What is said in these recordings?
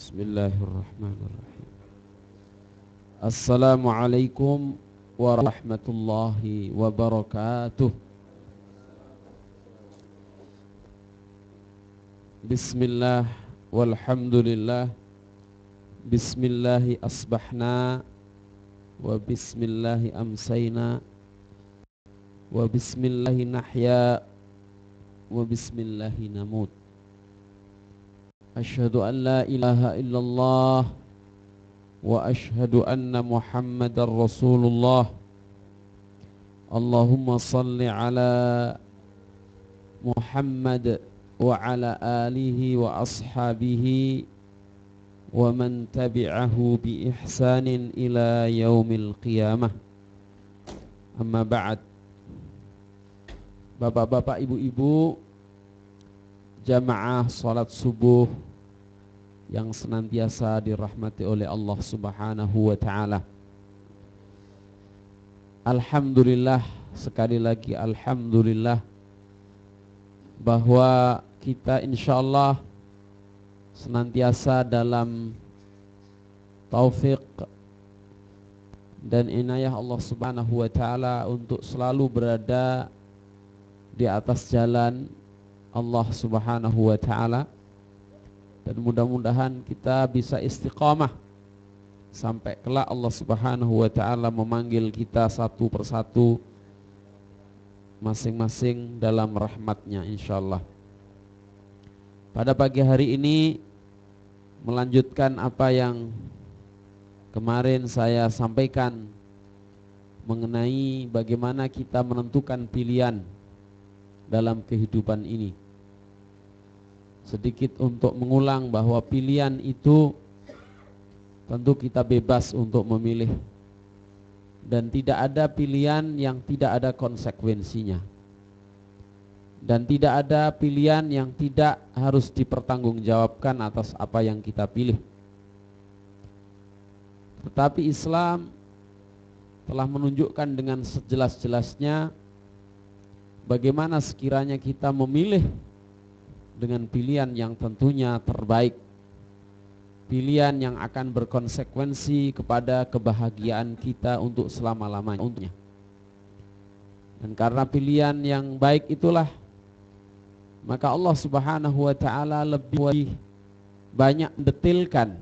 Bismillahirrahmanirrahim. Assalamualaikum warahmatullahi wabarakatuh. Bismillah walhamdulillah. Bismillahi asbahna wa bismillahi amsayna wa bismillahi nahya wa bismillahi namut. Asyhadu an la ilaha illallah wa asyhadu anna Muhammadar Rasulullah. Allahumma salli ala Muhammad wa ala alihi wa ashabihi wa man tabi'ahu bi ihsanin ila yaumil qiyamah. Amma ba'd. Bapak-bapak, ibu-ibu, jamaah salat subuh yang senantiasa dirahmati oleh Allah Subhanahu wa ta'ala. Alhamdulillah, sekali lagi alhamdulillah, bahwa kita insyaallah senantiasa dalam taufik dan inayah Allah Subhanahu wa ta'ala untuk selalu berada di atas jalan Allah Subhanahu wa ta'ala. Dan mudah-mudahan kita bisa istiqamah sampai kelak Allah Subhanahu wa ta'ala memanggil kita satu persatu masing-masing dalam rahmatnya insyaallah. Pada pagi hari ini melanjutkan apa yang kemarin saya sampaikan mengenai bagaimana kita menentukan pilihan dalam kehidupan ini. Sedikit untuk mengulang bahwa pilihan itu tentu kita bebas untuk memilih, dan tidak ada pilihan yang tidak ada konsekuensinya, dan tidak ada pilihan yang tidak harus dipertanggungjawabkan atas apa yang kita pilih. Tetapi Islam telah menunjukkan dengan sejelas-jelasnya bagaimana sekiranya kita memilih dengan pilihan yang tentunya terbaik, pilihan yang akan berkonsekuensi kepada kebahagiaan kita untuk selama-lamanya. Dan karena pilihan yang baik itulah, maka Allah Subhanahu wa ta'ala lebih banyak mendetilkan,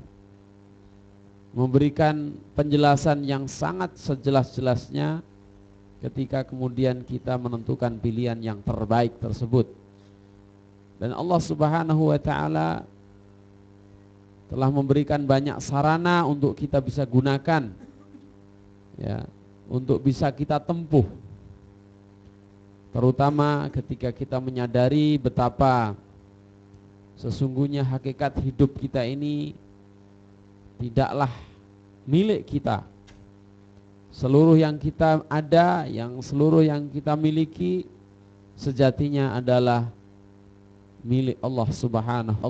memberikan penjelasan yang sangat sejelas-jelasnya ketika kemudian kita menentukan pilihan yang terbaik tersebut. Dan Allah Subhanahu wa ta'ala telah memberikan banyak sarana untuk kita bisa gunakan, ya, untuk bisa kita tempuh. Terutama ketika kita menyadari betapa sesungguhnya hakikat hidup kita ini tidaklah milik kita. Seluruh yang kita ada, seluruh yang kita miliki sejatinya adalah milik Allah Subhanahu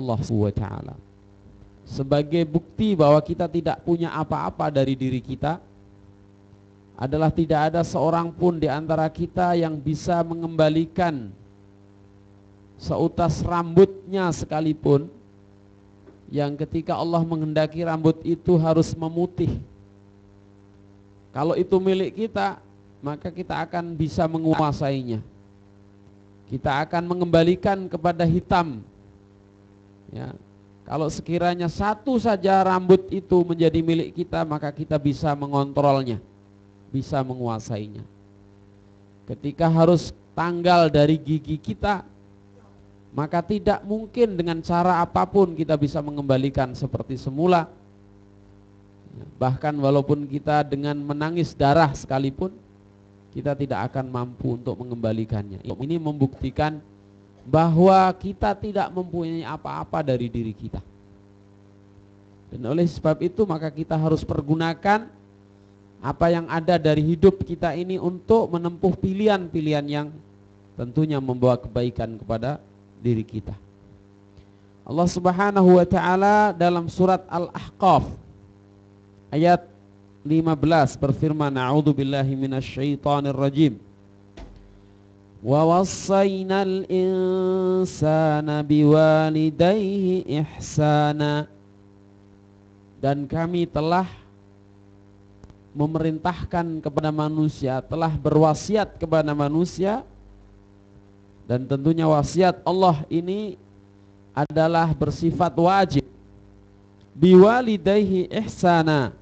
wa ta'ala. Sebagai bukti bahwa kita tidak punya apa-apa dari diri kita adalah tidak ada seorang pun di antara kita yang bisa mengembalikan seutas rambutnya sekalipun, yang ketika Allah menghendaki rambut itu harus memutih. Kalau itu milik kita, maka kita akan bisa menguasainya. Kita akan mengembalikan kepada hitam, ya. Kalau sekiranya satu saja rambut itu menjadi milik kita, maka kita bisa mengontrolnya, bisa menguasainya. Ketika harus tanggal dari gigi kita, maka tidak mungkin dengan cara apapun kita bisa mengembalikan seperti semula. Bahkan walaupun kita dengan menangis darah sekalipun, kita tidak akan mampu untuk mengembalikannya. Ini membuktikan bahwa kita tidak mempunyai apa-apa dari diri kita. Dan oleh sebab itu maka kita harus pergunakan apa yang ada dari hidup kita ini untuk menempuh pilihan-pilihan yang tentunya membawa kebaikan kepada diri kita. Allah Subhanahu wa ta'ala dalam surat Al-Ahqaf ayat 15 berfirman, a'udzu billahi minasyaitonir rajim. Wa wassaynal insana biwalidayhi ihsana dan kami telah memerintahkan kepada manusia, telah berwasiat kepada manusia, dan tentunya wasiat Allah ini adalah bersifat wajib, biwalidayhi ihsana,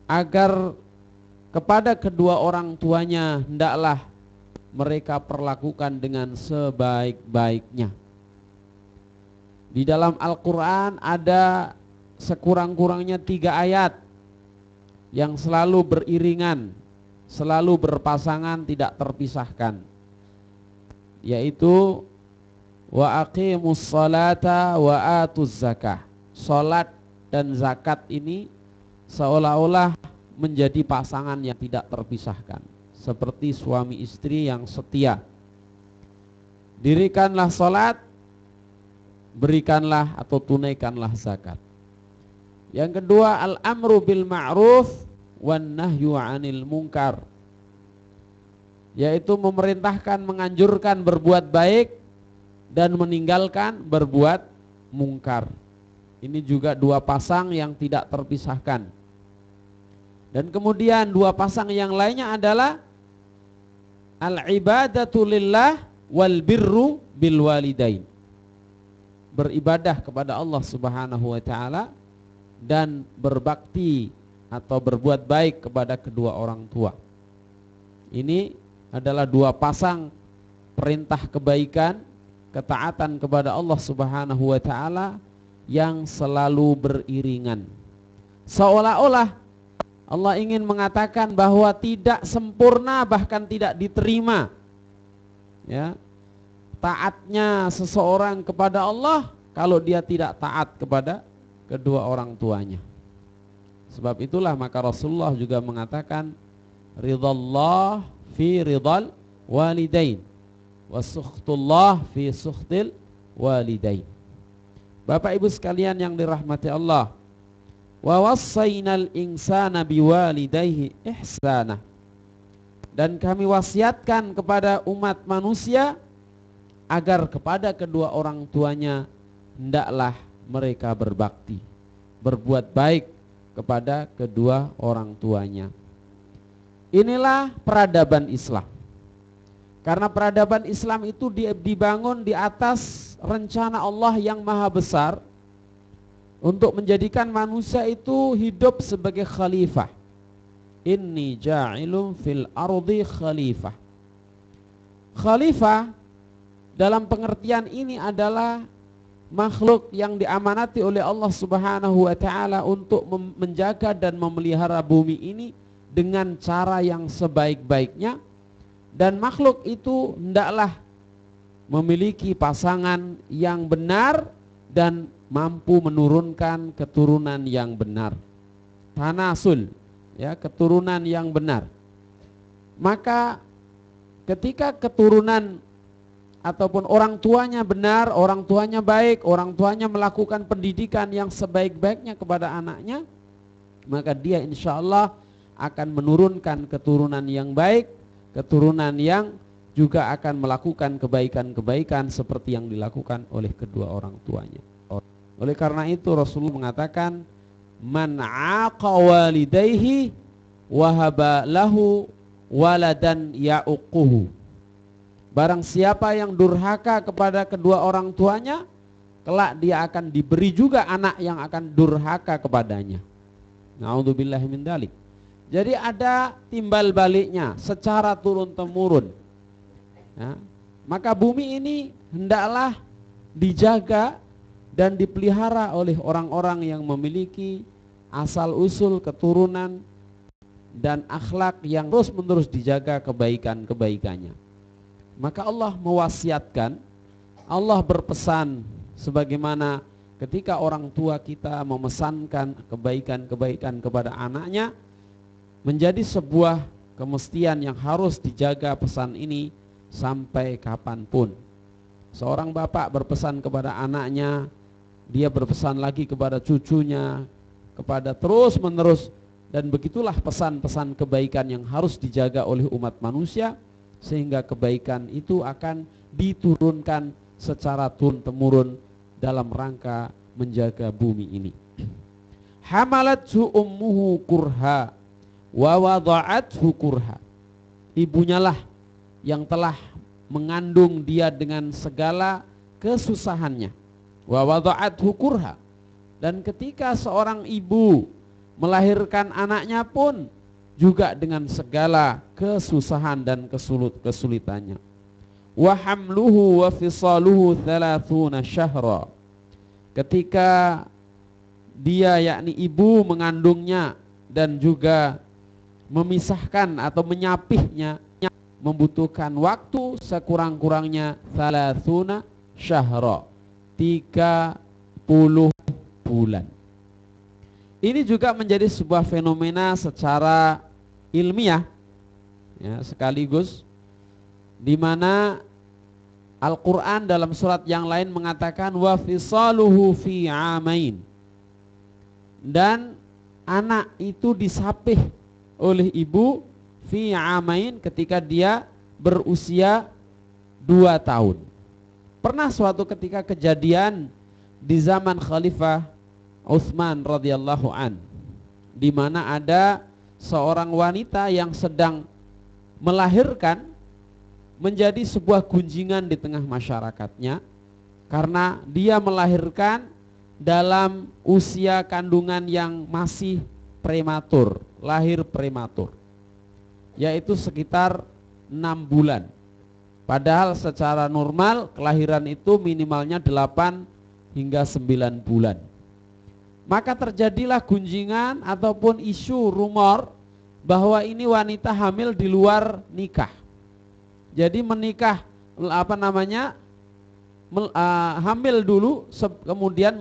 agar kepada kedua orang tuanya hendaklah mereka perlakukan dengan sebaik-baiknya. Di dalam Al-Quran ada sekurang-kurangnya 3 ayat yang selalu beriringan, selalu berpasangan, tidak terpisahkan, yaitu wa aqimus salata wa atuz zakah. Salat dan zakat ini seolah-olah menjadi pasangan yang tidak terpisahkan, seperti suami istri yang setia. Dirikanlah salat, berikanlah atau tunaikanlah zakat. Yang kedua, al-amru bil ma'ruf wan nahyu 'anil munkar, yaitu memerintahkan, menganjurkan berbuat baik dan meninggalkan berbuat mungkar. Ini juga 2 pasang yang tidak terpisahkan. Dan kemudian 2 pasang yang lainnya adalah al-ibadatu lillah wal birru bil walidain, beribadah kepada Allah Subhanahu wa taala dan berbakti atau berbuat baik kepada kedua orang tua. Ini adalah 2 pasang perintah kebaikan, ketaatan kepada Allah Subhanahu wa taala yang selalu beriringan. Seolah-olah Allah ingin mengatakan bahwa tidak sempurna, bahkan tidak diterima, ya, taatnya seseorang kepada Allah kalau dia tidak taat kepada kedua orang tuanya. Sebab itulah maka Rasulullah juga mengatakan ridallah fi ridal walidain wa sukhtullah fi sukhtil walidain. Bapak Ibu sekalian yang dirahmati Allah, wa wassaynal insana biwalidayhi ihsana, dan kami wasiatkan kepada umat manusia agar kepada kedua orang tuanya hendaklah mereka berbakti, berbuat baik kepada kedua orang tuanya. Inilah peradaban Islam. Karena peradaban Islam itu dibangun di atas rencana Allah yang maha besar untuk menjadikan manusia itu hidup sebagai khalifah. Inni ja'ilun fil ardi khalifah. Khalifah dalam pengertian ini adalah makhluk yang diamanati oleh Allah Subhanahu wa taala untuk menjaga dan memelihara bumi ini dengan cara yang sebaik-baiknya, dan makhluk itu hendaklah memiliki pasangan yang benar dan mampu menurunkan keturunan yang benar. Tanasul, ya, keturunan yang benar. Maka ketika keturunan ataupun orang tuanya benar, orang tuanya baik, orang tuanya melakukan pendidikan yang sebaik-baiknya kepada anaknya, maka dia insya Allah akan menurunkan keturunan yang baik, keturunan yang juga akan melakukan kebaikan-kebaikan seperti yang dilakukan oleh kedua orang tuanya. Oleh karena itu Rasulullah mengatakan, man aqa walidayhi wahaba lahu waladan ya'uquhu. Barang siapa yang durhaka kepada kedua orang tuanya, kelak dia akan diberi juga anak yang akan durhaka kepadanya. Na'udzubillahi min dzalik. Jadi ada timbal baliknya secara turun-temurun. Ya, maka bumi ini hendaklah dijaga dan dipelihara oleh orang-orang yang memiliki asal-usul keturunan dan akhlak yang terus-menerus dijaga kebaikan-kebaikannya. Maka Allah mewasiatkan, Allah berpesan sebagaimana ketika orang tua kita memesankan kebaikan-kebaikan kepada anaknya, menjadi sebuah kemestian yang harus dijaga pesan ini sampai kapanpun. Seorang bapak berpesan kepada anaknya, dia berpesan lagi kepada cucunya, kepada terus-menerus, dan begitulah pesan-pesan kebaikan yang harus dijaga oleh umat manusia, sehingga kebaikan itu akan diturunkan secara turun-temurun dalam rangka menjaga bumi ini. hamalathu ummuhu kurha wa wada'athu kurha. Ibunya lah yang telah mengandung dia dengan segala kesusahannya. Wa wada'athu kurha. Dan ketika seorang ibu melahirkan anaknya pun juga dengan segala kesusahan dan kesulitannya. Wa hamluhu wa fisaluhu 30 syahra. Ketika dia yakni ibu mengandungnya dan juga memisahkan atau menyapihnya membutuhkan waktu sekurang-kurangnya 30 syahra, 30 bulan. Ini juga menjadi sebuah fenomena secara ilmiah ya, sekaligus di mana Al-Quran dalam surat yang lain mengatakan wa fisaluhu fi amain, dan anak itu disapih oleh ibu fi amain ketika dia berusia 2 tahun. Pernah suatu ketika kejadian di zaman Khalifah Utsman radhiyallahu an, di mana ada seorang wanita yang sedang melahirkan, menjadi sebuah gunjingan di tengah masyarakatnya karena dia melahirkan dalam usia kandungan yang masih prematur, lahir prematur, yaitu sekitar 6 bulan. Padahal secara normal kelahiran itu minimalnya 8 hingga 9 bulan. Maka terjadilah gunjingan ataupun isu rumor bahwa ini wanita hamil di luar nikah. Jadi menikah hamil dulu kemudian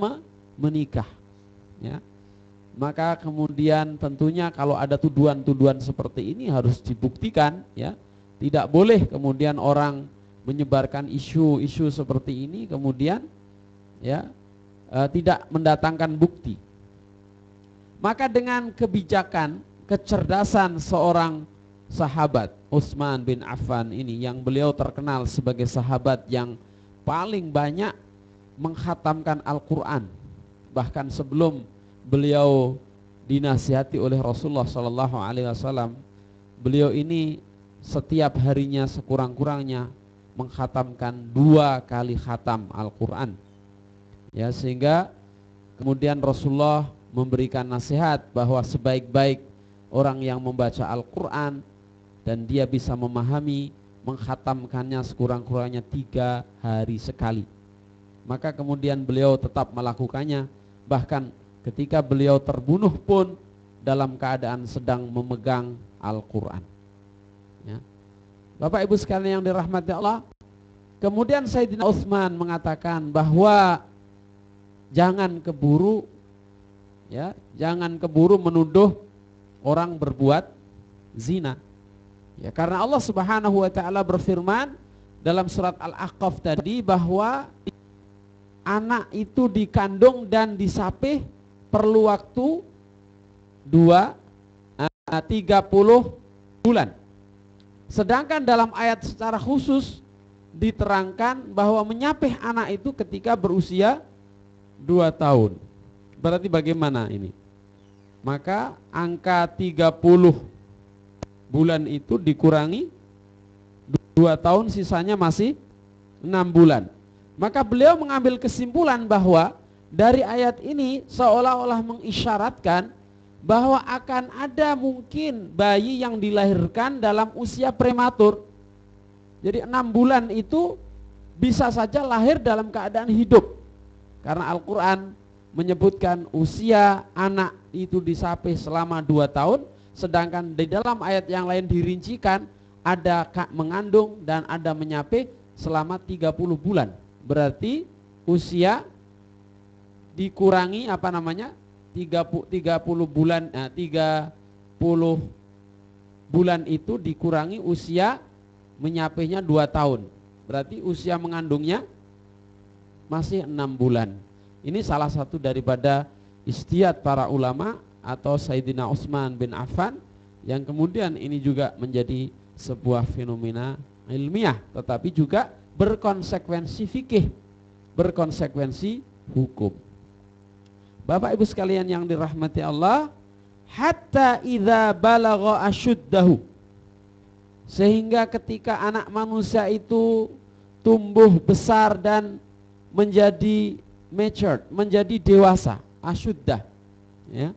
menikah ya. Maka kemudian tentunya kalau ada tuduhan-tuduhan seperti ini harus dibuktikan ya. Tidak boleh kemudian orang menyebarkan isu-isu seperti ini kemudian ya tidak mendatangkan bukti. Maka dengan kebijakan, kecerdasan seorang sahabat Utsman bin Affan ini, yang beliau terkenal sebagai sahabat yang paling banyak mengkhatamkan Al-Quran, bahkan sebelum beliau dinasihati oleh Rasulullah SAW, beliau ini setiap harinya sekurang-kurangnya mengkhatamkan 2 kali khatam Al-Quran ya, sehingga kemudian Rasulullah memberikan nasihat bahwa sebaik-baik orang yang membaca Al-Quran dan dia bisa memahami, mengkhatamkannya sekurang-kurangnya 3 hari sekali. Maka kemudian beliau tetap melakukannya, bahkan ketika beliau terbunuh pun dalam keadaan sedang memegang Al-Quran ya. Bapak Ibu sekalian yang dirahmati Allah, kemudian Sayyidina Utsman mengatakan bahwa jangan keburu ya, jangan keburu menuduh orang berbuat zina. Ya, karena Allah Subhanahu wa taala berfirman dalam surat Al-Ahqaf tadi bahwa anak itu dikandung dan disapih perlu waktu 30 bulan. Sedangkan dalam ayat secara khusus diterangkan bahwa menyapih anak itu ketika berusia 2 tahun. Berarti bagaimana ini? Maka angka 30 bulan itu dikurangi 2 tahun, sisanya masih 6 bulan. Maka beliau mengambil kesimpulan bahwa dari ayat ini seolah-olah mengisyaratkan bahwa akan ada mungkin bayi yang dilahirkan dalam usia prematur. Jadi 6 bulan itu bisa saja lahir dalam keadaan hidup. Karena Al-Quran menyebutkan usia anak itu disapih selama 2 tahun, sedangkan di dalam ayat yang lain dirincikan ada mengandung dan ada menyapih selama 30 bulan. Berarti usia dikurangi 30 bulan, 30 bulan itu dikurangi usia menyapihnya 2 tahun. Berarti usia mengandungnya masih 6 bulan. Ini salah satu daripada ijtihad para ulama atau Sayyidina Utsman bin Affan, yang kemudian ini juga menjadi sebuah fenomena ilmiah, tetapi juga berkonsekuensi fikih, berkonsekuensi hukum. Bapak Ibu sekalian yang dirahmati Allah, hatta idza balagha asyuddahu, sehingga ketika anak manusia itu tumbuh besar dan menjadi matured, menjadi dewasa, asyuddah, ya.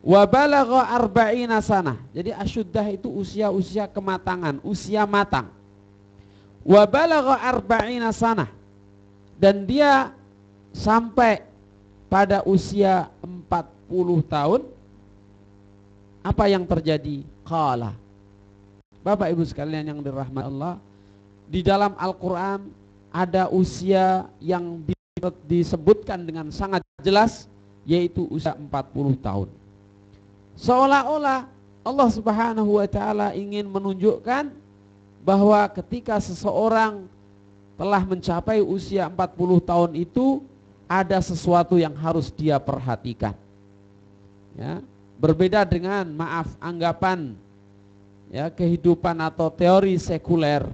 Wa balagha arba'ina sanah. Jadi asyuddah itu usia kematangan, usia matang. Wa balagha arba'ina sanah, dan dia sampai pada usia 40 tahun, apa yang terjadi? Qala. Bapak Ibu sekalian yang dirahmati Allah, di dalam Al-Quran ada usia yang disebutkan dengan sangat jelas, yaitu usia 40 tahun. Seolah-olah Allah Subhanahu wa ta'ala ingin menunjukkan bahwa ketika seseorang telah mencapai usia 40 tahun itu, ada sesuatu yang harus dia perhatikan, ya. Berbeda dengan, anggapan, ya, kehidupan atau teori sekuler,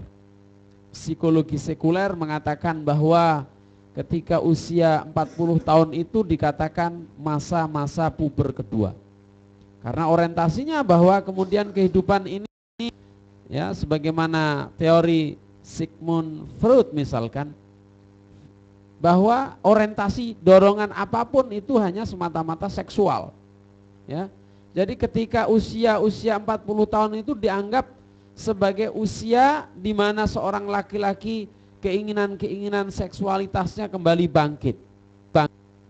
psikologi sekuler mengatakan bahwa ketika usia 40 tahun itu dikatakan masa-masa puber kedua. Karena orientasinya bahwa kemudian kehidupan ini, ya, sebagaimana teori Sigmund Freud misalkan, bahwa orientasi dorongan apapun itu hanya semata-mata seksual, ya. Jadi ketika usia 40 tahun itu dianggap sebagai usia di mana seorang laki-laki keinginan seksualitasnya kembali bangkit,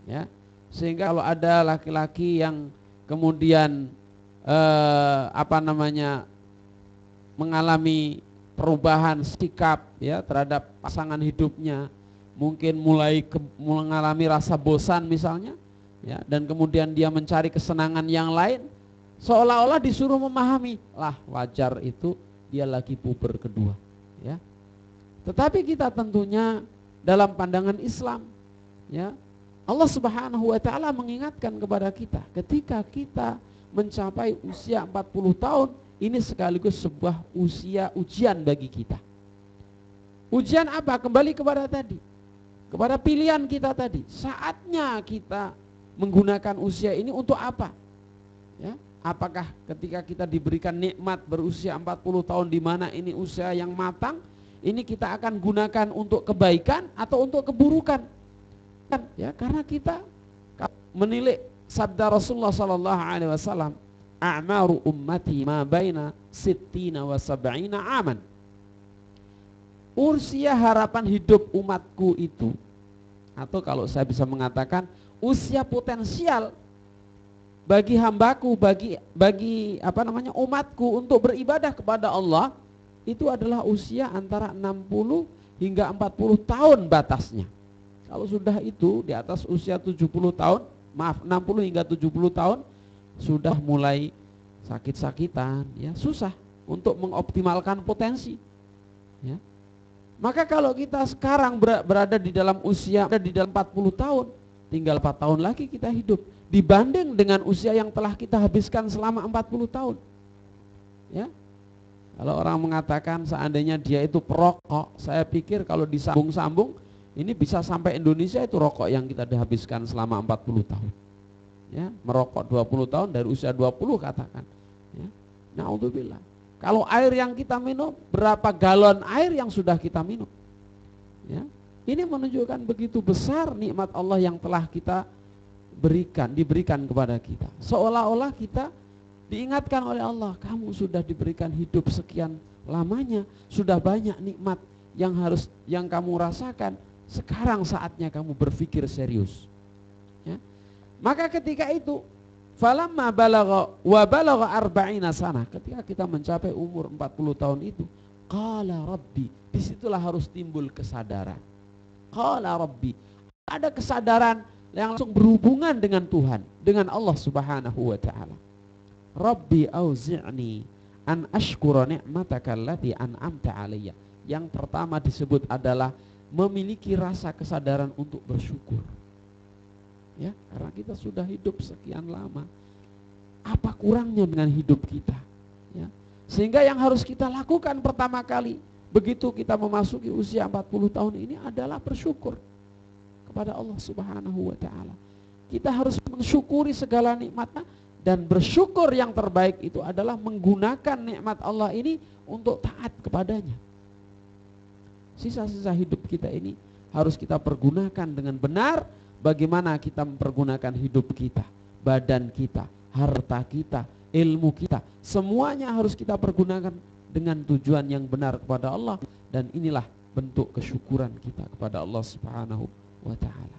ya. Sehingga kalau ada laki-laki yang kemudian mengalami perubahan sikap, ya, terhadap pasangan hidupnya, mungkin mulai mengalami rasa bosan misalnya, ya, dan kemudian dia mencari kesenangan yang lain, seolah-olah disuruh memahami, lah wajar itu dia lagi puber kedua, ya. Tetapi kita tentunya dalam pandangan Islam, ya, Allah Subhanahu wa ta'ala mengingatkan kepada kita, ketika kita mencapai usia 40 tahun, ini sekaligus sebuah ujian bagi kita. Ujian apa? Kembali kepada tadi, kepada pilihan kita tadi. Saatnya kita menggunakan usia ini untuk apa? Ya, apakah ketika kita diberikan nikmat berusia 40 tahun di mana ini usia yang matang, ini kita akan gunakan untuk kebaikan atau untuk keburukan? Ya, karena kita menilik sabda Rasulullah sallallahu alaihi wasallam, a'maru ummati ma baina sittina wa sab'ina aman. Usia harapan hidup umatku itu, atau kalau saya bisa mengatakan usia potensial bagi hambaku, bagi umatku untuk beribadah kepada Allah, itu adalah usia antara 60 hingga 40 tahun batasnya. Kalau sudah itu di atas usia 70 tahun, 60 hingga 70 tahun, sudah mulai sakit-sakitan, ya, susah untuk mengoptimalkan potensi, ya. Maka kalau kita sekarang berada di dalam usia, di dalam 40 tahun, tinggal 4 tahun lagi kita hidup, dibanding dengan usia yang telah kita habiskan selama 40 tahun, ya. Kalau orang mengatakan seandainya dia itu perokok, saya pikir kalau disambung-sambung ini bisa sampai Indonesia itu rokok yang kita dihabiskan selama 40 tahun. Ya, merokok 20 tahun dari usia 20 katakan. Ya. Na'udzubillah. Kalau air yang kita minum, berapa galon air yang sudah kita minum? Ya. Ini menunjukkan begitu besar nikmat Allah yang telah kita diberikan kepada kita. Seolah-olah kita diingatkan oleh Allah, kamu sudah diberikan hidup sekian lamanya, sudah banyak nikmat yang kamu rasakan. Sekarang saatnya kamu berpikir serius. Ya. Maka ketika itu, falamma balagha arba'ina sanah, ketika kita mencapai umur 40 tahun itu, qala rabbi, disitulah harus timbul kesadaran. Qala rabbi, ada kesadaran yang langsung berhubungan dengan Tuhan, dengan Allah Subhanahu wa ta'ala. Rabbi auzi'ni an ashkura ni'mataka allati an'amta alayya. Yang pertama disebut adalah memiliki rasa kesadaran untuk bersyukur. Ya, karena kita sudah hidup sekian lama, apa kurangnya dengan hidup kita, ya? Sehingga yang harus kita lakukan pertama kali begitu kita memasuki usia 40 tahun ini adalah bersyukur kepada Allah Subhanahu wa ta'ala. kita harus mensyukuri segala nikmatnya, dan bersyukur yang terbaik itu adalah menggunakan nikmat Allah ini untuk taat kepadanya. Sisa-sisa hidup kita ini harus kita pergunakan dengan benar. Bagaimana kita mempergunakan hidup kita, badan kita, harta kita, ilmu kita, semuanya harus kita pergunakan dengan tujuan yang benar kepada Allah. Dan inilah bentuk kesyukuran kita kepada Allah Subhanahu wa ta'ala.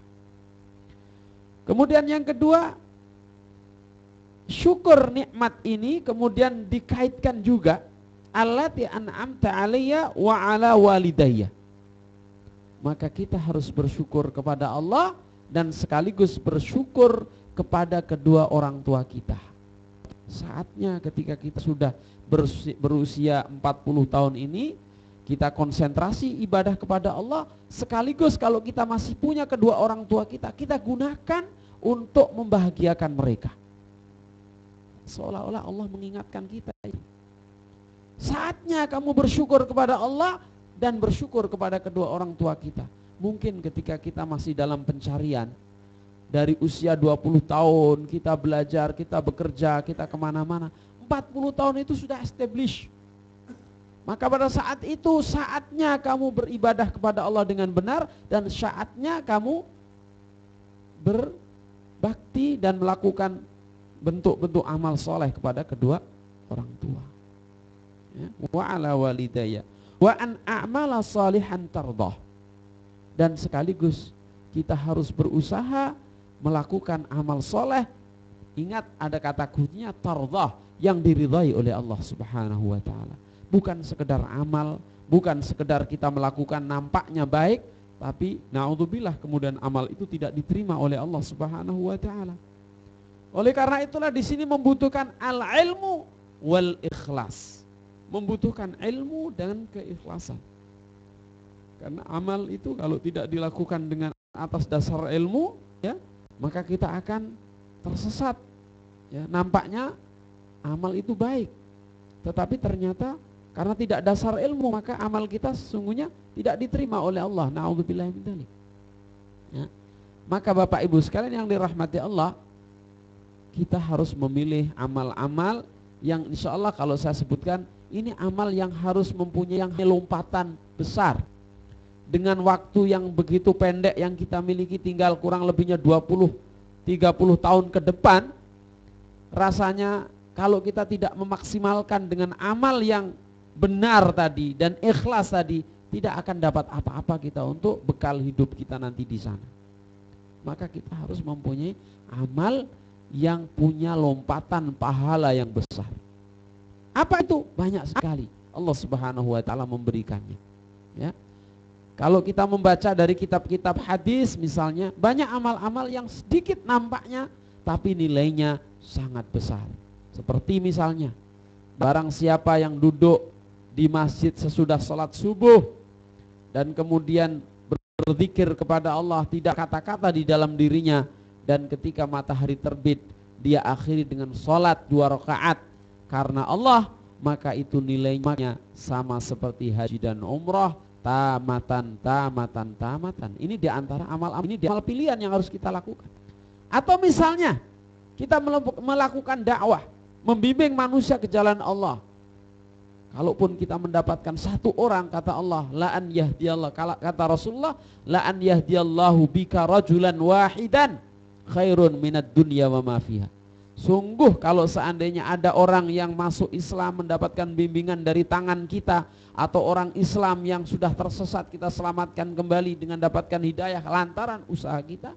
Kemudian yang kedua, syukur nikmat ini kemudian dikaitkan juga allati an'amta alayya wa ala walidayya. Maka kita harus bersyukur kepada Allah dan sekaligus bersyukur kepada kedua orang tua kita. Saatnya ketika kita sudah berusia 40 tahun ini, kita konsentrasi ibadah kepada Allah, sekaligus kalau kita masih punya kedua orang tua kita, kita gunakan untuk membahagiakan mereka. Seolah-olah Allah mengingatkan kita ini. Saatnya kamu bersyukur kepada Allah dan bersyukur kepada kedua orang tua kita. Mungkin ketika kita masih dalam pencarian, dari usia 20 tahun kita belajar, kita bekerja, kita kemana-mana, 40 tahun itu sudah established. Maka pada saat itu saatnya kamu beribadah kepada Allah dengan benar, dan saatnya kamu berbakti dan melakukan bentuk-bentuk amal soleh kepada kedua orang tua. Ya. Wa ala walidayya wa an a'mala salihan tardah. Dan sekaligus kita harus berusaha melakukan amal soleh. Ingat ada kata kuncinya tardah, yang diridhai oleh Allah Subhanahu wa ta'ala. Bukan sekedar amal, bukan sekedar kita melakukan nampaknya baik, tapi na'udzubillah kemudian amal itu tidak diterima oleh Allah Subhanahu wa ta'ala. Oleh karena itulah di sini membutuhkan al-ilmu wal ikhlas. Membutuhkan ilmu dan keikhlasan. Karena amal itu kalau tidak dilakukan dengan atas dasar ilmu, ya, maka kita akan tersesat. Ya, nampaknya amal itu baik, tetapi ternyata karena tidak dasar ilmu, maka amal kita sesungguhnya tidak diterima oleh Allah. Na'udzubillahi min dzalik. Ya. Maka Bapak Ibu sekalian yang dirahmati Allah, kita harus memilih amal-amal yang insya Allah kalau saya sebutkan, ini amal yang harus mempunyai lompatan besar. Dengan waktu yang begitu pendek yang kita miliki, tinggal kurang lebihnya 20-30 tahun ke depan, rasanya kalau kita tidak memaksimalkan dengan amal yang benar tadi dan ikhlas tadi, tidak akan dapat apa-apa kita untuk bekal hidup kita nanti di sana. Maka kita harus mempunyai amal yang punya lompatan pahala yang besar. Apa itu? Banyak sekali Allah Subhanahu wa ta'ala memberikannya. Ya. Kalau kita membaca dari kitab-kitab hadis misalnya, banyak amal-amal yang sedikit nampaknya tapi nilainya sangat besar. Seperti misalnya, barang siapa yang duduk di masjid sesudah sholat subuh dan kemudian berzikir kepada Allah, tidak kata-kata di dalam dirinya, dan ketika matahari terbit dia akhiri dengan sholat 2 rakaat karena Allah, maka itu nilainya sama seperti haji dan umrah, tamatan. Ini diantara amal-amal, ini amal pilihan yang harus kita lakukan. Atau misalnya kita melakukan dakwah, membimbing manusia ke jalan Allah. Kalaupun kita mendapatkan satu orang, kata Allah, la an yahdiyallah, kata Rasulullah, la an yahdiyallahu bika rajulan wahidan khairun minad dunya wa ma fiha. Sungguh kalau seandainya ada orang yang masuk Islam mendapatkan bimbingan dari tangan kita, atau orang Islam yang sudah tersesat kita selamatkan kembali dengan dapatkan hidayah lantaran usaha kita,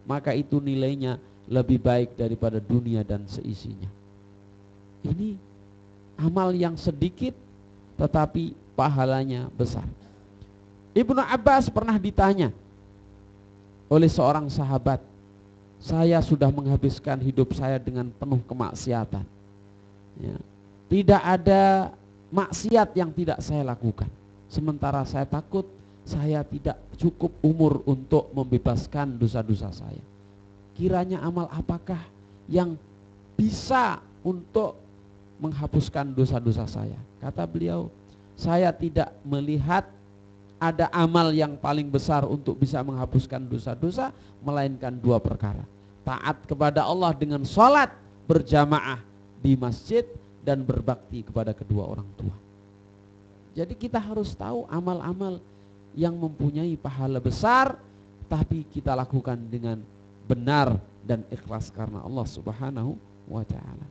maka itu nilainya lebih baik daripada dunia dan seisinya. Ini amal yang sedikit tetapi pahalanya besar. Ibnu Abbas pernah ditanya oleh seorang sahabat, saya sudah menghabiskan hidup saya dengan penuh kemaksiatan, ya, tidak ada maksiat yang tidak saya lakukan, sementara saya takut saya tidak cukup umur untuk membebaskan dosa-dosa saya. Kiranya amal apakah yang bisa untuk menghapuskan dosa-dosa saya? Kata beliau, saya tidak melihat ada amal yang paling besar untuk bisa menghapuskan dosa-dosa, melainkan 2 perkara. taat kepada Allah dengan sholat berjamaah di masjid dan berbakti kepada kedua orang tua. Jadi kita harus tahu amal-amal yang mempunyai pahala besar, tapi kita lakukan dengan benar dan ikhlas karena Allah Subhanahu wa ta'ala.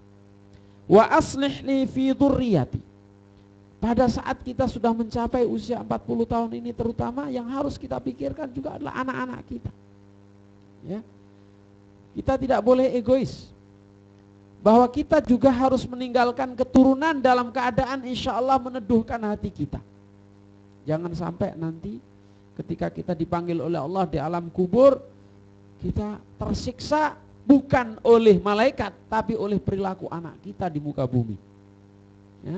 Wa aslih li fi dzurriyyati. Pada saat kita sudah mencapai usia 40 tahun ini terutama, yang harus kita pikirkan juga adalah anak-anak kita. Ya. Kita tidak boleh egois. Bahwa kita juga harus meninggalkan keturunan dalam keadaan insya Allah meneduhkan hati kita. Jangan sampai nanti ketika kita dipanggil oleh Allah di alam kubur, kita tersiksa bukan oleh malaikat, tapi oleh perilaku anak kita di muka bumi. Ya.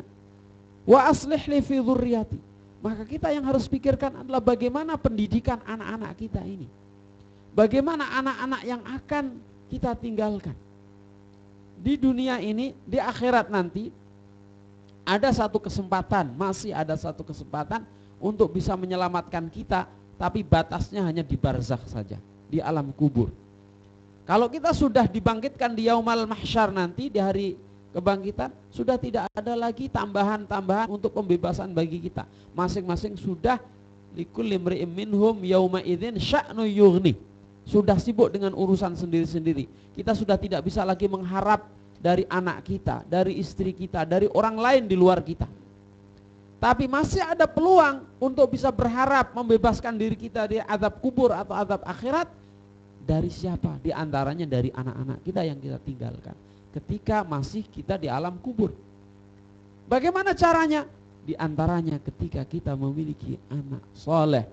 Wa aslih li fi dzurriyyati. Maka kita yang harus pikirkan adalah bagaimana pendidikan anak-anak kita ini. Bagaimana anak-anak yang akan kita tinggalkan. Di dunia ini, di akhirat nanti ada satu kesempatan, masih ada satu kesempatan untuk bisa menyelamatkan kita, tapi batasnya hanya di barzakh saja, di alam kubur. Kalau kita sudah dibangkitkan di yaumal mahsyar nanti, di hari kebangkitan, sudah tidak ada lagi tambahan-tambahan untuk pembebasan bagi kita. Masing-masing sudah likulli imri'in minhum yauma idzin sya'nu yughni. Sudah sibuk dengan urusan sendiri-sendiri. Kita sudah tidak bisa lagi mengharap dari anak kita, dari istri kita, dari orang lain di luar kita. Tapi masih ada peluang untuk bisa berharap membebaskan diri kita dari azab kubur atau azab akhirat. Dari siapa? Di antaranya dari anak-anak kita yang kita tinggalkan ketika masih kita di alam kubur. Bagaimana caranya? Di antaranya ketika kita memiliki anak soleh,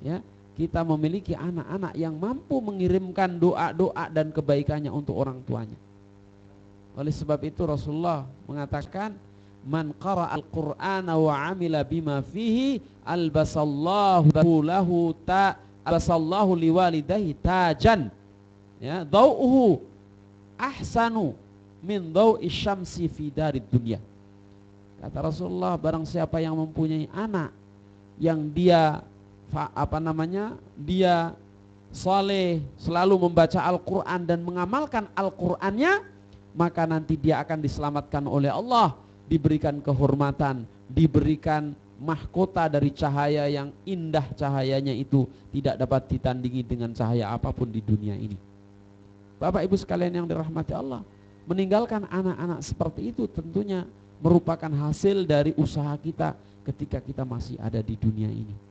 ya, kita memiliki anak-anak yang mampu mengirimkan doa-doa dan kebaikannya untuk orang tuanya. Oleh sebab itu Rasulullah mengatakan, man qara'al Qur'ana wa 'amila bima fihi albasallahu lahu albasallahu liwalidayhi tajan, ya, dhau'uhu ahsanu min dhau'i syamsi fi darid dunya. Kata Rasulullah, barang siapa yang mempunyai anak yang dia dia saleh, selalu membaca Al-Quran dan mengamalkan Al-Qurannya, maka nanti dia akan diselamatkan oleh Allah, diberikan kehormatan, diberikan mahkota dari cahaya yang indah, cahayanya itu tidak dapat ditandingi dengan cahaya apapun di dunia ini. Bapak Ibu sekalian yang dirahmati Allah, meninggalkan anak-anak seperti itu tentunya merupakan hasil dari usaha kita ketika kita masih ada di dunia ini.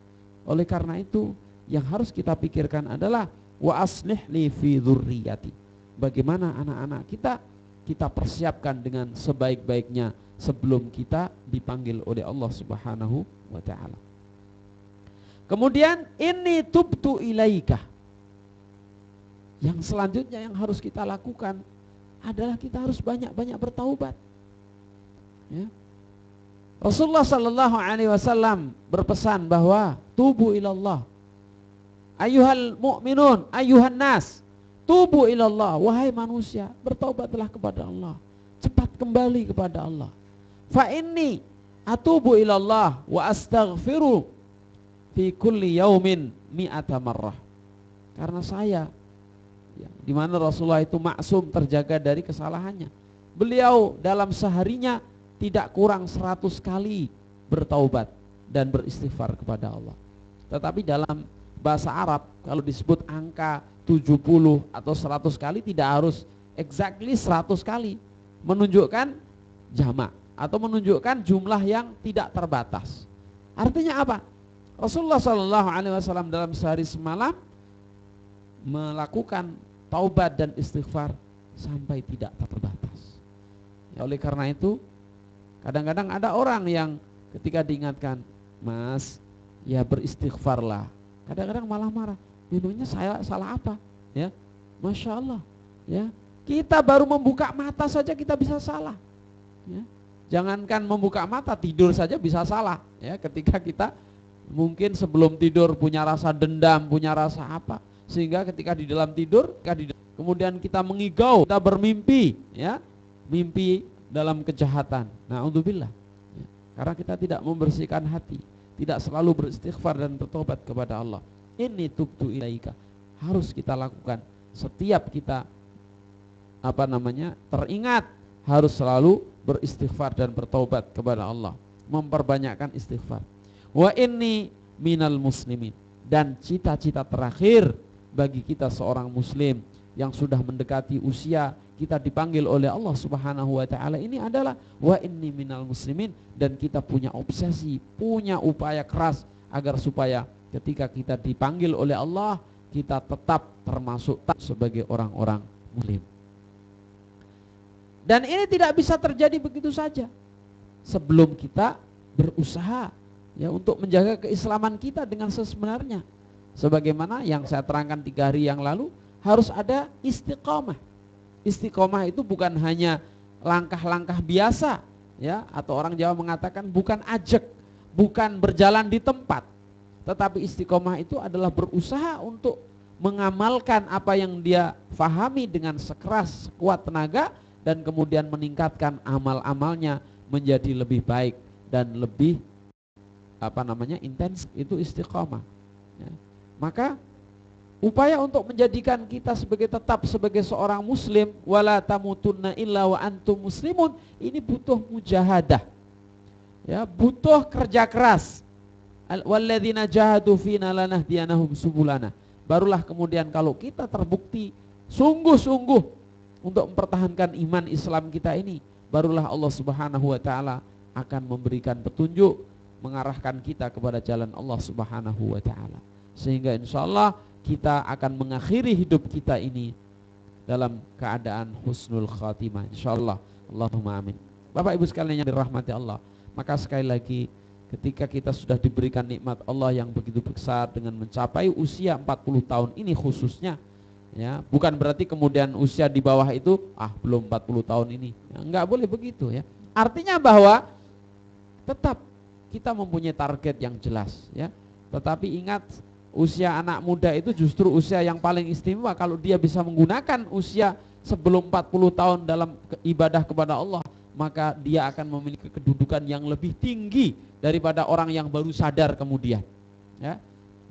Oleh karena itu, yang harus kita pikirkan adalah wa aslih li fi dzurriyyati. Bagaimana anak-anak kita persiapkan dengan sebaik-baiknya sebelum kita dipanggil oleh Allah Subhanahu wa ta'ala. Kemudian inni tubtu ilaika. Yang selanjutnya yang harus kita lakukan adalah kita harus banyak-banyak bertaubat. Ya. Rasulullah sallallahu alaihi wasallam berpesan bahwa tubu ilallah. Ayyuhal mu'minun, ayyuhan nas, tubu ilallah, wahai manusia, bertaubatlah kepada Allah. Cepat kembali kepada Allah. Fa inni atubu ilallah wa astaghfiru fi kulli yaumin mi'ata marrah. Karena saya, ya, di mana Rasulullah itu maksum, terjaga dari kesalahannya. Beliau dalam seharinya tidak kurang 100 kali bertaubat dan beristighfar kepada Allah. Tetapi dalam bahasa Arab kalau disebut angka 70 atau 100 kali tidak harus exactly 100 kali, menunjukkan jamak atau menunjukkan jumlah yang tidak terbatas. Artinya apa? Rasulullah sallallahu alaihi wasallam dalam sehari semalam melakukan taubat dan istighfar sampai tidak terbatas. Ya, oleh karena itu kadang-kadang ada orang yang ketika diingatkan, Mas, ya beristighfarlah, kadang-kadang malah marah. Memangnya saya salah apa? Ya, Masya Allah. Ya, kita baru membuka mata saja kita bisa salah. Ya, jangankan membuka mata, tidur saja bisa salah. Ya, ketika kita mungkin sebelum tidur punya rasa dendam, punya rasa apa, sehingga ketika di dalam tidur, kemudian kita mengigau, kita bermimpi, ya, mimpi dalam kejahatan. Na'udzubillah. Ya, karena kita tidak membersihkan hati, tidak selalu beristighfar dan bertobat kepada Allah. Ini tubtu ilaika harus kita lakukan setiap kita teringat, harus selalu beristighfar dan bertaubat kepada Allah, memperbanyakkan istighfar. Wa inni minal muslimin, dan cita-cita terakhir bagi kita seorang muslim yang sudah mendekati usia kita dipanggil oleh Allah Subhanahu wa taala ini adalah wa inni minal muslimin, dan kita punya obsesi, punya upaya keras agar supaya ketika kita dipanggil oleh Allah kita tetap termasuk sebagai orang-orang muslim. Dan ini tidak bisa terjadi begitu saja sebelum kita berusaha ya untuk menjaga keislaman kita dengan sebenarnya. Sebagaimana yang saya terangkan 3 hari yang lalu, harus ada istiqomah. Istiqomah itu bukan hanya langkah-langkah biasa ya, atau orang Jawa mengatakan bukan ajek, bukan berjalan di tempat. Tetapi istiqomah itu adalah berusaha untuk mengamalkan apa yang dia fahami dengan sekeras, sekuat tenaga, dan kemudian meningkatkan amal-amalnya menjadi lebih baik dan lebih intens. Itu istiqomah ya. Maka upaya untuk menjadikan kita tetap sebagai seorang muslim, wala tamutunna illa wa antum muslimun, ini butuh mujahadah ya, butuh kerja keras. Walladzina jahadu fina lanahdiyanahum subulana. Barulah kemudian kalau kita terbukti sungguh-sungguh untuk mempertahankan iman Islam kita ini, barulah Allah Subhanahu wa taala akan memberikan petunjuk, mengarahkan kita kepada jalan Allah Subhanahu wa taala. Sehingga insyaallah kita akan mengakhiri hidup kita ini dalam keadaan husnul khatimah insyaallah. Allahumma amin. Bapak Ibu sekalian yang dirahmati Allah, maka sekali lagi ketika kita sudah diberikan nikmat Allah yang begitu besar dengan mencapai usia 40 tahun ini khususnya ya, bukan berarti kemudian usia di bawah itu belum 40 tahun ini ya, enggak boleh begitu ya. Artinya bahwa tetap kita mempunyai target yang jelas ya. Tetapi ingat, usia anak muda itu justru usia yang paling istimewa. Kalau dia bisa menggunakan usia sebelum 40 tahun dalam ibadah kepada Allah, maka dia akan memiliki kedudukan yang lebih tinggi daripada orang yang baru sadar kemudian ya.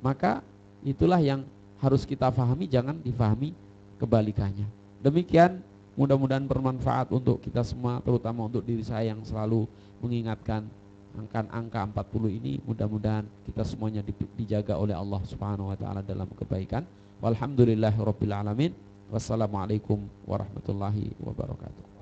Maka itulah yang harus kita pahami, jangan difahami kebalikannya. Demikian, mudah-mudahan bermanfaat untuk kita semua, terutama untuk diri saya yang selalu mengingatkan angka 40 ini. Mudah-mudahan kita semuanya dijaga oleh Allah Subhanahu wa taala dalam kebaikan. Walhamdulillahirabbil alamin. Wassalamualaikum warahmatullahi wabarakatuh.